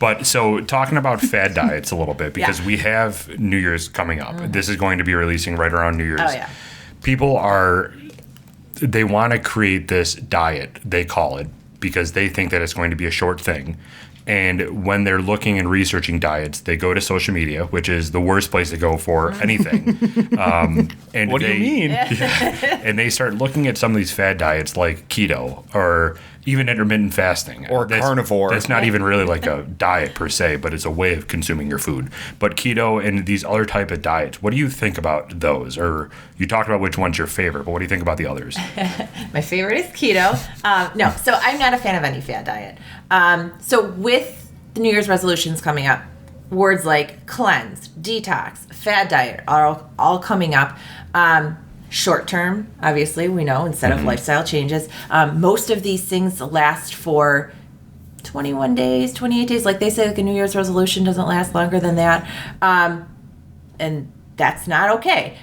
But so talking about fad diets a little bit, because we have New Year's coming up. This is going to be releasing right around New Year's. Oh, yeah. People they want to create this diet, they call it, because they think that it's going to be a short thing. And when they're looking and researching diets, they go to social media, which is the worst place to go for anything. And What do you mean? And they start looking at some of these fad diets like keto or even intermittent fasting. Or carnivore. That's not even really like a diet per se, but it's a way of consuming your food. But keto and these other type of diets, what do you think about those? Or you talked about which one's your favorite, but what do you think about the others? My favorite is keto. No, so I'm not a fan of any fad diet. So with the New Year's resolutions coming up, words like cleanse, detox, fad diet are all coming up. Short term, obviously, we know, instead of lifestyle changes. Most of these things last for 21 days, 28 days. Like they say, like a New Year's resolution doesn't last longer than that. And that's not okay.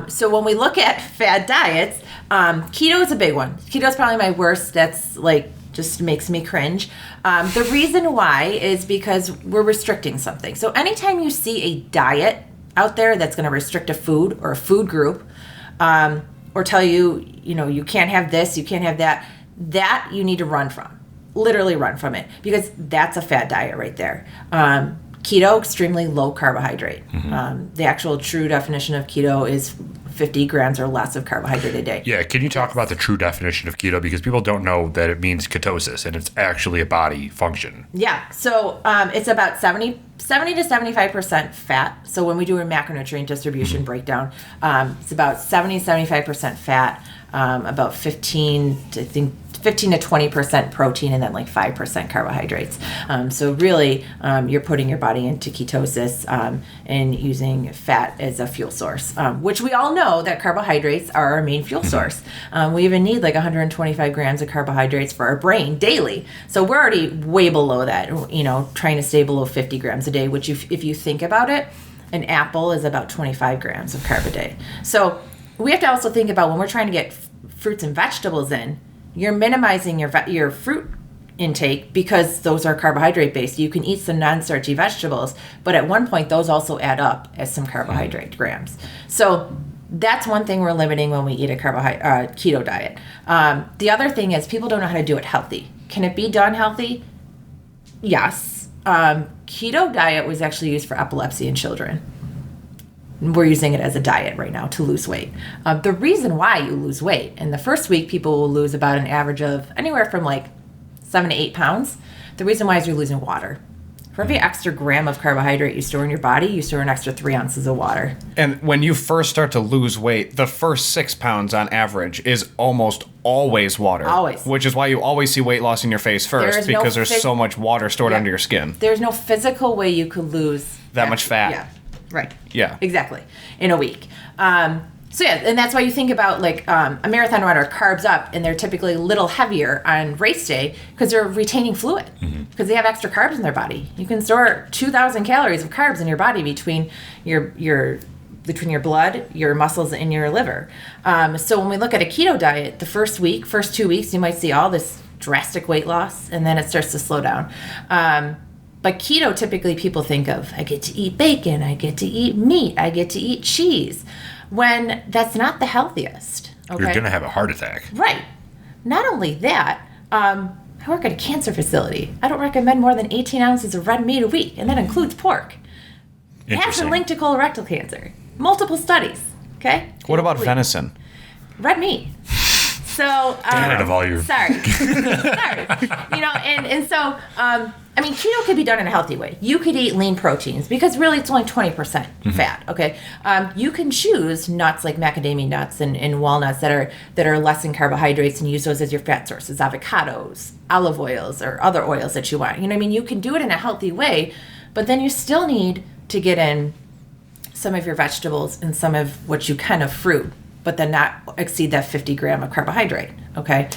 So when we look at fad diets, keto is a big one. Keto is probably my worst. That's like just makes me cringe. The reason why is because we're restricting something. So anytime you see a diet out there that's going to restrict a food or a food group, or tell you, you can't have this, you can't have that, that you need to run from. Literally run from it, because that's a fad diet right there. Keto, extremely low carbohydrate. The actual true definition of keto is 50 grams or less of carbohydrate a day. Yeah, can you talk about the true definition of keto? Because people don't know that it means ketosis, and it's actually a body function. Yeah, so it's about 70 to 75% fat. So when we do a macronutrient distribution breakdown, it's about 70 to 75% fat, about 15 to 20% protein, and then like 5% carbohydrates. So really, you're putting your body into ketosis and using fat as a fuel source, which we all know that carbohydrates are our main fuel source. We even need like 125 grams of carbohydrates for our brain daily. So we're already way below that, trying to stay below 50 grams a day, which if you think about it, an apple is about 25 grams of carb a day. So we have to also think about when we're trying to get fruits and vegetables in, you're minimizing your fruit intake because those are carbohydrate based. You can eat some non-starchy vegetables, but at one point those also add up as some carbohydrate grams. So that's one thing we're limiting when we eat a keto diet. The other thing is people don't know how to do it healthy. Can it be done healthy? Yes. Keto diet was actually used for epilepsy in children. We're using it as a diet right now to lose weight. The reason why you lose weight, in the first week, people will lose about an average of anywhere from like 7 to 8 pounds. The reason why is you're losing water. For every extra gram of carbohydrate you store in your body, you store an extra 3 ounces of water. And when you first start to lose weight, the first 6 pounds on average is almost always water. Always. Which is why you always see weight loss in your face first, because there's so much water stored under your skin. There's no physical way you could lose that much fat. Yeah. Right. Yeah. Exactly. In a week. So yeah, and that's why you think about like a marathon runner carbs up, and they're typically a little heavier on race day because they're retaining fluid because they have extra carbs in their body. You can store 2,000 calories of carbs in your body between your blood, your muscles, and your liver. So when we look at a keto diet, the first 2 weeks, you might see all this drastic weight loss, and then it starts to slow down. But keto, typically people think of, I get to eat bacon, I get to eat meat, I get to eat cheese, when that's not the healthiest. Okay? You're going to have a heart attack. Right. Not only that, I work at a cancer facility. I don't recommend more than 18 ounces of red meat a week, and that includes pork. It has been linked to colorectal cancer. Multiple studies, okay? What about venison? Red meat. So, sorry. And so, keto could be done in a healthy way. You could eat lean proteins because really it's only 20% fat. Okay, you can choose nuts like macadamia nuts and walnuts that are less in carbohydrates and use those as your fat sources. Avocados, olive oils, or other oils that you want. You can do it in a healthy way, but then you still need to get in some of your vegetables and some of what you can of fruit, but then not exceed that 50 gram of carbohydrate, okay?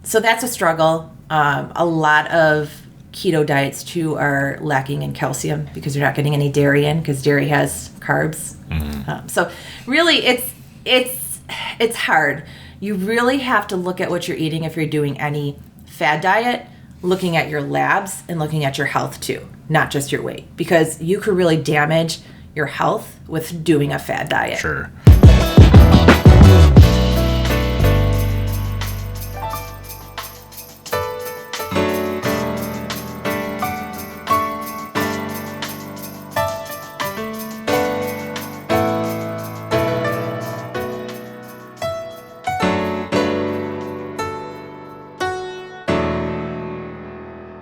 So that's a struggle. A lot of keto diets, too, are lacking in calcium because you're not getting any dairy in because dairy has carbs. So really, it's hard. You really have to look at what you're eating if you're doing any fad diet. looking at your labs and looking at your health too, not just your weight, because you could really damage your health with doing a fad diet. Sure.